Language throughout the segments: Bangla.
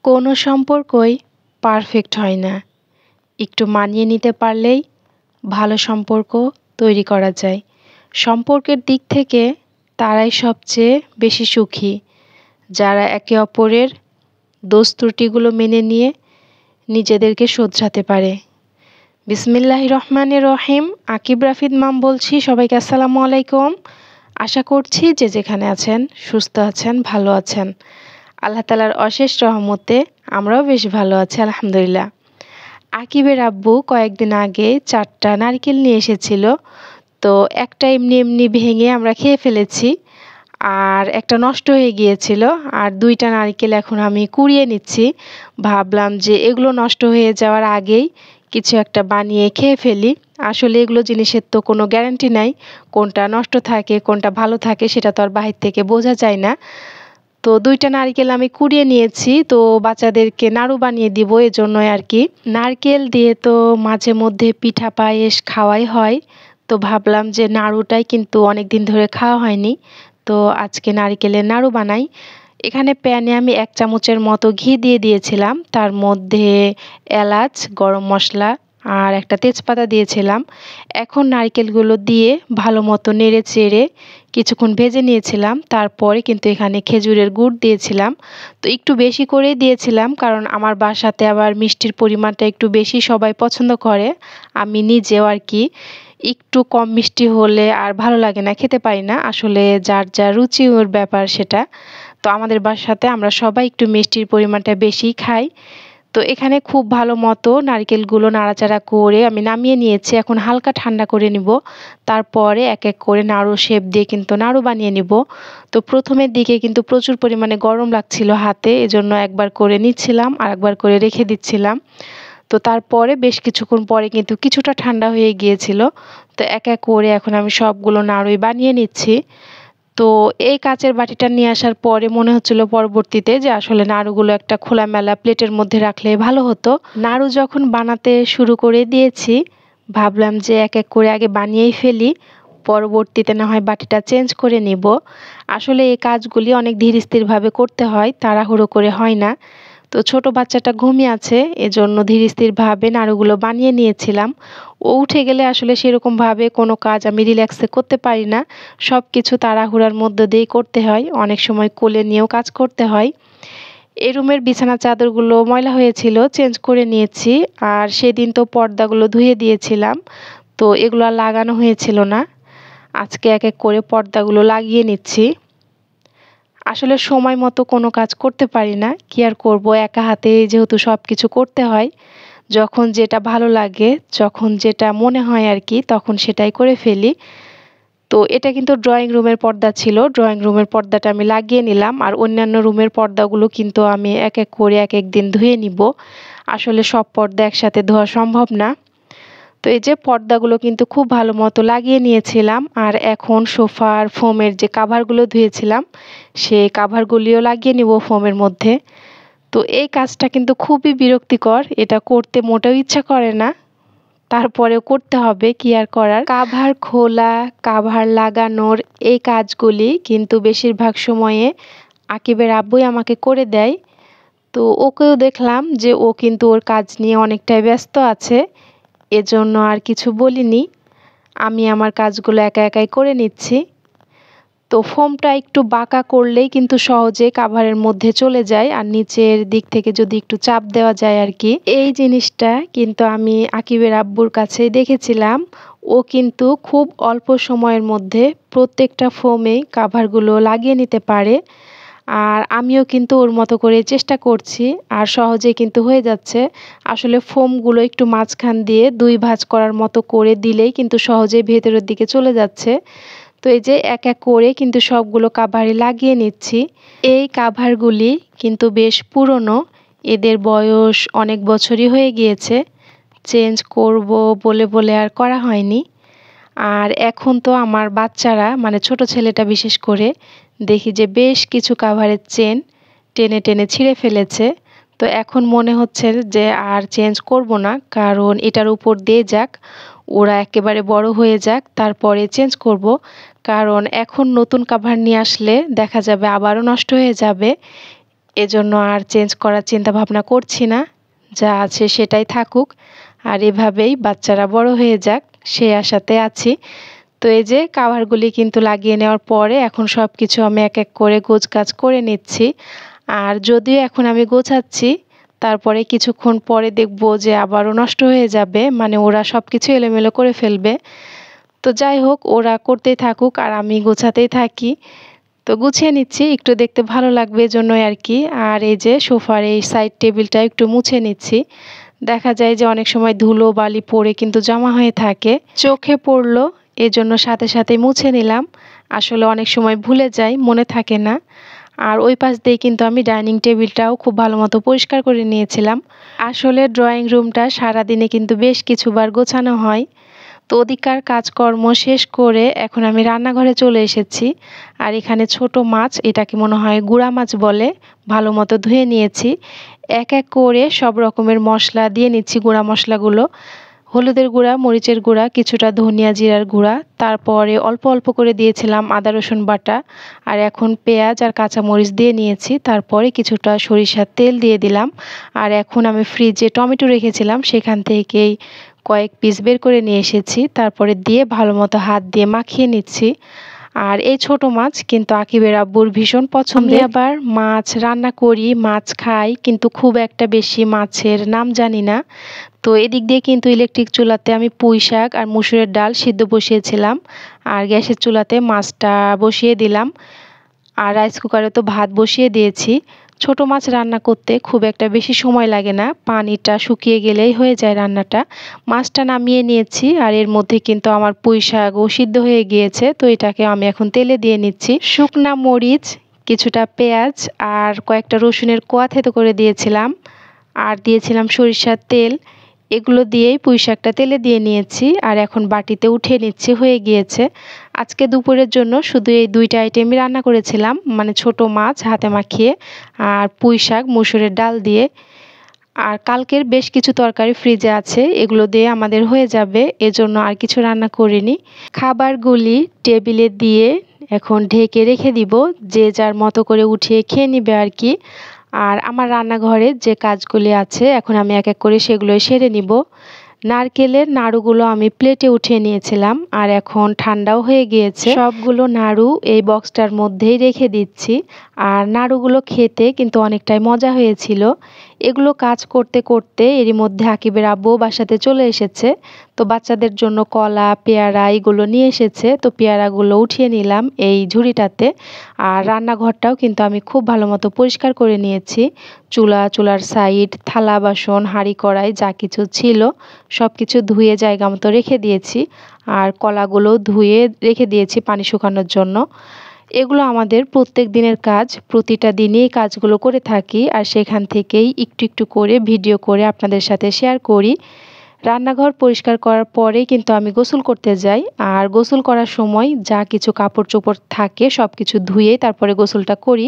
কোনো সম্পর্কই পারফেক্ট হয় না। একটু মানিয়ে নিতে পারলেই ভালো সম্পর্ক তৈরি করা যায়। সম্পর্কের দিক থেকে তারাই সবচেয়ে বেশি সুখী, যারা একে অপরের দোষ ত্রুটিগুলো মেনে নিয়ে নিজেদেরকে শোধরাতে পারে। বিসমিল্লাহির রহমানির রহিম। আকিব রাফিদ মাম বলছি। সবাইকে আসসালামু আলাইকুম। আশা করছি যে যেখানে আছেন সুস্থ আছেন, ভালো আছেন। আল্লাহ তাআলার অশেষ রহমতে আমরাও বেশ ভালো আছি, আলহামদুলিল্লাহ। আকিবের আব্বু কয়েকদিন আগে 4টা নারকেল নিয়ে এসেছিল। তো একটা এমনি এমনি ভেঙে আমরা খেয়ে ফেলেছি, আর একটা নষ্ট হয়ে গিয়েছিল। আর 2টা নারকেল এখন আমি কুড়িয়ে নিচ্ছি। ভাবলাম যে এগুলো নষ্ট হয়ে যাওয়ার আগেই কিছু একটা বানিয়ে খেয়ে ফেলি। আসলে এগুলো জিনিসের তো কোনো গ্যারান্টি নাই, কোনটা নষ্ট থাকে কোনটা ভালো থাকে সেটা তো আর বাহির থেকে বোঝা যায় না। তো 2টা নারকেল আমি কুড়িয়ে নিয়েছি, তো বাচ্চাদেরকে নাড়ু বানিয়ে দিব, এজন্যই আর কি। নারকেল দিয়ে তো মাঝে মধ্যে পিঠা পায়েস খাওয়াই হয়, তো ভাবলাম যে নাড়ুটাই কিন্তু অনেক দিন ধরে খাওয়া হয়নি, তো আজকে নারকেলের নাড়ু বানাই। এখানে প্যানে আমি 1 চামচের মতো ঘি দিয়ে দিয়েছিলাম, তার মধ্যে এলাচ, গরম মশলা আর একটা তেজপাতা দিয়েছিলাম। এখন নারকেলগুলো দিয়ে ভালো মতো নেড়ে চেড়ে কিছুক্ষণ ভেজে নিয়েছিলাম। তারপরে কিন্তু এখানে খেজুরের গুড় দিয়েছিলাম। তো একটু বেশি করেই দিয়েছিলাম, কারণ আমার বাসাতে আবার মিষ্টির পরিমাণটা একটু বেশি সবাই পছন্দ করে। আমি নিজেও আর কি একটু কম মিষ্টি হলে আর ভালো লাগে না, খেতে পারি না। আসলে যার যা রুচি ওর ব্যাপার সেটা। তো আমাদের বাসাতে আমরা সবাই একটু মিষ্টির পরিমাণটা বেশিই খাই। তো এখানে খুব ভালো মতো নারকেলগুলো নাড়াচাড়া করে আমি নামিয়ে নিয়েছি। এখন হালকা ঠান্ডা করে নিব, তারপরে এক এক করে নাড়ু শেপ দিয়ে কিন্তু নাড়ু বানিয়ে নিব। তো প্রথমের দিকে কিন্তু প্রচুর পরিমাণে গরম লাগছিল হাতে, এজন্য একবার করে নিচ্ছিলাম আর একবার করে রেখে দিচ্ছিলাম। তো তারপরে বেশ কিছুক্ষণ পরে কিন্তু কিছুটা ঠান্ডা হয়ে গিয়েছিল। তো এক এক করে এখন আমি সবগুলো নাড়ুই বানিয়ে নিচ্ছি। তো এই কাচের বাটিটা নিয়ে আসার পরে মনে হচ্ছিল পরবর্তীতে যে আসলে নাড়ুগুলো একটা খোলামেলা প্লেটের মধ্যে রাখলে ভালো হতো। নাড়ু যখন বানাতে শুরু করে দিয়েছি, ভাবলাম যে এক এক করে আগে বানিয়েই ফেলি, পরবর্তীতে না হয় বাটিটা চেঞ্জ করে নিব। আসলে এই কাজগুলি অনেক ধীর স্থিরভাবে করতে হয়, তাড়াহুড়ো করে হয় না। তো ছোট বাচ্চাটা ঘুমিয়ে আছে, এজন্য ধীর স্থিরভাবে নাড়ুগুলো বানিয়ে নিয়েছিলাম। ও উঠে গেলে আসলে সেরকমভাবে কোনো কাজ আমি রিল্যাক্সে করতে পারি না। সব কিছু তাড়াহুড়ার মধ্য দিয়েই করতে হয়, অনেক সময় কোলে নিয়েও কাজ করতে হয়। এই রুমের বিছানার চাদরগুলো ময়লা হয়েছিল, চেঞ্জ করে নিয়েছি। আর সেদিন তো পর্দাগুলো ধুয়ে দিয়েছিলাম, তো এগুলো আর লাগানো হয়েছিল না। আজকে এক এক করে পর্দাগুলো লাগিয়ে নিচ্ছি। আসলে সময় মতো কোনো কাজ করতে পারি না, কি আর করব, একা হাতে যেহেতু সব কিছু করতে হয়। যখন যেটা ভালো লাগে, যখন যেটা মনে হয় আর কি, তখন সেটাই করে ফেলি। তো এটা কিন্তু ড্রয়িং রুমের পর্দা ছিল, ড্রয়িং রুমের পর্দাটা আমি লাগিয়ে নিলাম। আর অন্যান্য রুমের পর্দাগুলো কিন্তু আমি এক এক করে এক এক দিন ধুয়ে নিব। আসলে সব পর্দা একসাথে ধোয়া সম্ভব না। তো এই যে পর্দাগুলো কিন্তু খুব ভালো মতো লাগিয়ে নিয়েছিলাম। আর এখন সোফার ফোমের যে কাভারগুলো ধুয়েছিলাম, সেই কাভারগুলিও লাগিয়ে নিব ফোমের মধ্যে। তো এই কাজটা কিন্তু খুবই বিরক্তিকর, এটা করতে মোটেও ইচ্ছা করে না, তারপরেও করতে হবে, কি আর করার। কাভার খোলা, কাভার লাগানোর এই কাজগুলি কিন্তু বেশিরভাগ সময়ে আকিবের আব্বুই আমাকে করে দেয়। তো ওকেও দেখলাম যে ও কিন্তু ওর কাজ নিয়ে অনেকটাই ব্যস্ত আছে, এজন্য আর কিছু বলিনি। আমি আমার কাজগুলো একা একাই করে নিচ্ছি। তো ফোমটা একটু বাঁকা করলেই কিন্তু সহজে কাভারের মধ্যে চলে যায়, আর নিচের দিক থেকে যদি একটু চাপ দেওয়া যায় আর কি। এই জিনিসটা কিন্তু আমি আকিবের আব্বুর কাছেই দেখেছিলাম। ও কিন্তু খুব অল্প সময়ের মধ্যে প্রত্যেকটা ফোমেই কাভারগুলো লাগিয়ে নিতে পারে। আর আমিও কিন্তু ওর মতো করে চেষ্টা করছি, আর সহজেই কিন্তু হয়ে যাচ্ছে। আসলে ফোমগুলো একটু মাঝখান দিয়ে 2 ভাঁজ করার মতো করে দিলেই কিন্তু সহজেই ভেতরের দিকে চলে যাচ্ছে। তো এই যে এক এক করে কিন্তু সবগুলো কাভারে লাগিয়ে নিচ্ছি। এই কাভারগুলি কিন্তু বেশ পুরনো, এদের বয়স অনেক বছরই হয়ে গিয়েছে। চেঞ্জ করব বলে বলে আর করা হয়নি। আর এখন তো আমার বাচ্চারা, মানে ছোট ছেলেটা বিশেষ করে, দেখি যে বেশ কিছু কাভারের চেন টেনে টেনে ছিঁড়ে ফেলেছে। তো এখন মনে হচ্ছে যে আর চেঞ্জ করব না, কারণ এটার উপর দিয়ে যাক, ওরা একেবারে বড় হয়ে যাক, তারপরে চেঞ্জ করব। কারণ এখন নতুন কাভার নিয়ে আসলে দেখা যাবে আবারও নষ্ট হয়ে যাবে। এজন্য আর চেঞ্জ করার চিন্তা ভাবনা করছি না, যা আছে সেটাই থাকুক, আর এভাবেই বাচ্চারা বড় হয়ে যাক সেই আশাতে আছি। তো এই যে কাভারগুলি কিন্তু লাগিয়ে নেওয়ার পরে এখন সব কিছু আমি এক এক করে গোছগাছ করে নিচ্ছি। আর যদিও এখন আমি গোছাচ্ছি, তারপরে কিছুক্ষণ পরে দেখবো যে আবারও নষ্ট হয়ে যাবে, মানে ওরা সব কিছু এলোমেলো করে ফেলবে। তো যাই হোক, ওরা করতেই থাকুক আর আমি গোছাতেই থাকি। তো গুছিয়ে নিচ্ছি, একটু দেখতে ভালো লাগবে এজন্যই আর কি। আর এই যে সোফার এই সাইড টেবিলটা একটু মুছে নিচ্ছি। দেখা যায় যে অনেক সময় ধুলো বালি পড়ে কিন্তু জমা হয়ে থাকে, চোখে পড়লো এজন্য সাথে সাথে মুছে নিলাম। আসলে অনেক সময় ভুলে যাই, মনে থাকে না। আর ওই পাশ দিয়ে কিন্তু আমি ডাইনিং টেবিলটাও খুব ভালো মতো পরিষ্কার করে নিয়েছিলাম। আসলে ড্রয়িং রুমটা সারাদিনে কিন্তু বেশ কিছুবার গোছানো হয়। তো ওদিককার কাজকর্ম শেষ করে এখন আমি রান্নাঘরে চলে এসেছি। আর এখানে ছোট মাছ, এটাকে মনে হয় গুড়া মাছ বলে, ভালো মতো ধুয়ে নিয়েছি। এক এক করে সব রকমের মশলা দিয়ে নিচ্ছি, গুঁড়া মশলাগুলো। হলুদের গুঁড়া, মরিচের গুঁড়া, কিছুটা ধনিয়া জিরার গুঁড়া, তারপরে অল্প অল্প করে দিয়েছিলাম আদা রসুন বাটা। আর এখন পেঁয়াজ আর কাঁচামরিচ দিয়ে নিয়েছি, তারপরে কিছুটা সরিষার তেল দিয়ে দিলাম। আর এখন আমি ফ্রিজে টমেটো রেখেছিলাম, সেখান থেকেই কয়েক পিস বের করে নিয়ে এসেছি, তারপরে দিয়ে ভালো মতো হাত দিয়ে মাখিয়ে নিচ্ছি। আর এই ছোট মাছ কিন্তু আকিবের আব্বুর ভীষণ পছন্দের। আমি আবার মাছ রান্না করি, মাছ খাই, কিন্তু খুব একটা বেশি মাছের নাম জানি না। তো এদিক দিয়ে কিন্তু ইলেকট্রিক চুলাতে আমি পুঁই শাক আর মসুরের ডাল সিদ্ধ বসিয়েছিলাম, আর গ্যাসের চুলাতে মাছটা বসিয়ে দিলাম। আর রাইস কুকারে তো ভাত বসিয়ে দিয়েছি। ছোট মাছ রান্না করতে খুব একটা বেশি সময় লাগে না, পানিটা শুকিয়ে গেলেই হয়ে যায় রান্নাটা। মাছটা নামিয়ে নিয়েছি, আর এর মধ্যে কিন্তু আমার পুঁই শাকও সিদ্ধ হয়ে গিয়েছে। তো এটাকে আমি এখন তেলে দিয়ে নিচ্ছি। শুকনা মরিচ, কিছুটা পেঁয়াজ আর কয়েকটা রসুনের কোয়া থেতো করে দিয়েছিলাম, আর দিয়েছিলাম সরিষার তেল। এগুলো দিয়েই পুঁই শাকটা তেলে দিয়ে নিয়েছি, আর এখন বাটিতে উঠিয়ে নিচ্ছি, হয়ে গিয়েছে। আজকে দুপুরের জন্য শুধু এই দুইটা আইটেমই রান্না করেছিলাম, মানে ছোট মাছ হাতে মাখিয়ে আর পুঁই শাক মসুরের ডাল দিয়ে। আর কালকের বেশ কিছু তরকারি ফ্রিজে আছে, এগুলো দিয়ে আমাদের হয়ে যাবে, এজন্য আর কিছু রান্না করিনি। খাবারগুলি টেবিলে দিয়ে এখন ঢেকে রেখে দিব, যে যার মতো করে উঠিয়ে খেয়ে নিবে আর কি। আর আমার রান্নাঘরে যে কাজগুলি আছে এখন আমি এক এক করে সেগুলোই সেরে নিব। নারকেলের নাড়ুগুলো আমি প্লেটে উঠিয়ে নিয়েছিলাম, আর এখন ঠান্ডাও হয়ে গিয়েছে। সবগুলো নাড়ু এই বক্সটার মধ্যেই রেখে দিচ্ছি। আর নাড়ুগুলো খেতে কিন্তু অনেকটাই মজা হয়েছিল। এগুলো কাজ করতে করতে এরই মধ্যে আকিবের আব্বু বাসাতে চলে এসেছে। তো বাচ্চাদের জন্য কলা পেয়ারা এগুলো নিয়ে এসেছে, তো পেয়ারাগুলো উঠিয়ে নিলাম এই ঝুড়িটাতে। আর রান্নাঘরটাও কিন্তু আমি খুব ভালো মতো পরিষ্কার করে নিয়েছি। চুলার সাইড, থালা বাসন, হাঁড়ি কড়াই যা কিছু ছিল সব কিছু ধুয়ে জায়গা মতো রেখে দিয়েছি। আর কলাগুলো ধুয়ে রেখে দিয়েছি পানি শুকানোর জন্য। এগুলো আমাদের প্রত্যেক দিনের কাজ, প্রতিটা দিনেই কাজগুলো করে থাকি, আর সেখান থেকেই একটু একটু করে ভিডিও করে আপনাদের সাথে শেয়ার করি। রান্নাঘর পরিষ্কার করার পরেই কিন্তু আমি গোসল করতে যাই, আর গোসল করার সময় যা কিছু কাপড় চোপড় থাকে সব কিছু ধুয়েই তারপরে গোসলটা করি।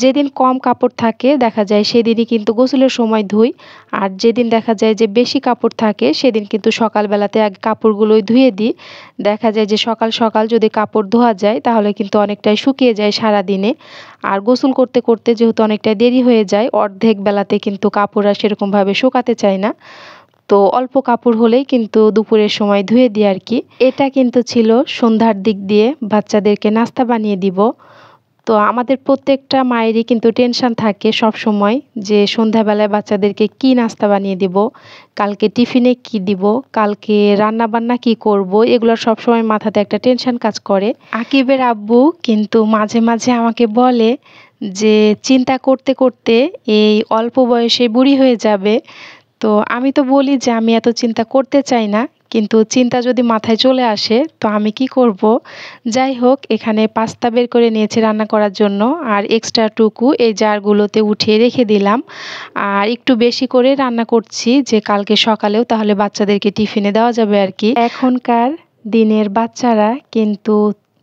যেদিন কম কাপড় থাকে দেখা যায় সেদিনই কিন্তু গোসলের সময় ধুই, আর যেদিন দেখা যায় যে বেশি কাপড় থাকে সেদিন কিন্তু সকালবেলাতে আগে কাপড়গুলোই ধুয়ে দিই। দেখা যায় যে সকাল সকাল যদি কাপড় ধোয়া যায় তাহলে কিন্তু অনেকটাই শুকিয়ে যায় সারা দিনে। আর গোসল করতে করতে যেহেতু অনেকটাই দেরি হয়ে যায়, অর্ধেক বেলাতে কিন্তু কাপড় আর সেরকমভাবে শুকাতে চায় না। তো অল্প কাপড় হলেই কিন্তু দুপুরের সময় ধুয়ে দিই আর কি। এটা কিন্তু ছিল সন্ধ্যার দিক দিয়ে বাচ্চাদেরকে নাস্তা বানিয়ে দিব। তো আমাদের প্রত্যেকটা মায়েরই কিন্তু টেনশন থাকে সব সময়, যে সন্ধ্যাবেলায় বাচ্চাদেরকে কি নাস্তা বানিয়ে দিব, কালকে টিফিনে কি দিব, কালকে রান্না বান্না কি করব, এগুলো সব সময় মাথাতে একটা টেনশন কাজ করে। আকিবের আব্বু কিন্তু মাঝে মাঝে আমাকে বলে যে চিন্তা করতে করতে এই অল্প বয়সে বুড়ি হয়ে যাবে। তো আমি তো বলি যে আমি এত চিন্তা করতে চাই না, কিন্তু চিন্তা যদি মাথায় চলে আসে তো আমি কি করব। যাই হোক, এখানে পাস্তা বের করে নিয়েছি রান্না করার জন্য, আর এক্সট্রা টুকু এই জারগুলোতে উঠিয়ে রেখে দিলাম। আর একটু বেশি করে রান্না করছি যে কালকে সকালেও তাহলে বাচ্চাদেরকে টিফিনে দেওয়া যাবে আর কি। এখনকার দিনের বাচ্চারা কিন্তু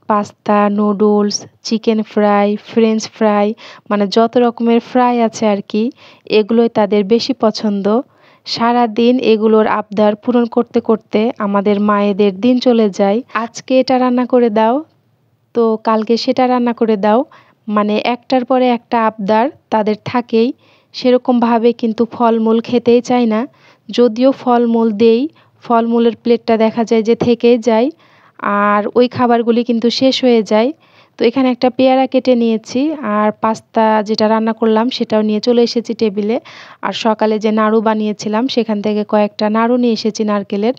pasta, noodles, chicken fry, French fry, মানে যত রকমের ফ্রাই আছে আর কি, এগুলোই তাদের বেশি পছন্দ। সারাদিন এগুলোর আবদার পূরণ করতে করতে আমাদের মায়েদের দিন চলে যায়। আজকে এটা রান্না করে দাও, তো কালকে সেটা রান্না করে দাও, মানে একটার পরে একটা আবদার তাদের থাকেই, সেরকমভাবে কিন্তু ফলমূল খেতেই চায় না। যদিও ফলমূল দেই, ফলমূলের প্লেটটা দেখা যায় যে থেকেই যায়, আর ওই খাবারগুলি কিন্তু শেষ হয়ে যায়। তো এখানে একটা পেয়ারা কেটে নিয়েছি, আর পাস্তা যেটা রান্না করলাম সেটাও নিয়ে চলে এসেছি টেবিলে। আর সকালে যে নাড়ু বানিয়েছিলাম সেখান থেকে কয়েকটা নাড়ু নিয়ে এসেছি নারকেলের।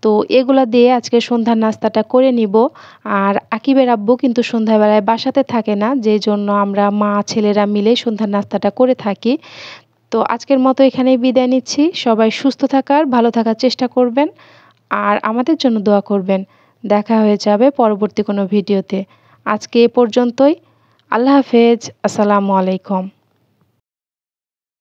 তো এগুলা দিয়ে আজকে সন্ধ্যার নাস্তাটা করে নিব। আর আকিবের আব্বু কিন্তু সন্ধ্যাবেলায় বাসাতে থাকে না, যেই জন্য আমরা মা ছেলেরা মিলে সন্ধ্যার নাস্তাটা করে থাকি। তো আজকের মতো এখানেই বিদায় নিচ্ছি। সবাই সুস্থ থাকার, ভালো থাকার চেষ্টা করবেন, আর আমাদের জন্য দোয়া করবেন। দেখা হয়ে যাবে পরবর্তী কোনো ভিডিওতে। আজকে এ পর্যন্তই। আল্লাহ হাফেজ। আসসালামু আলাইকুম।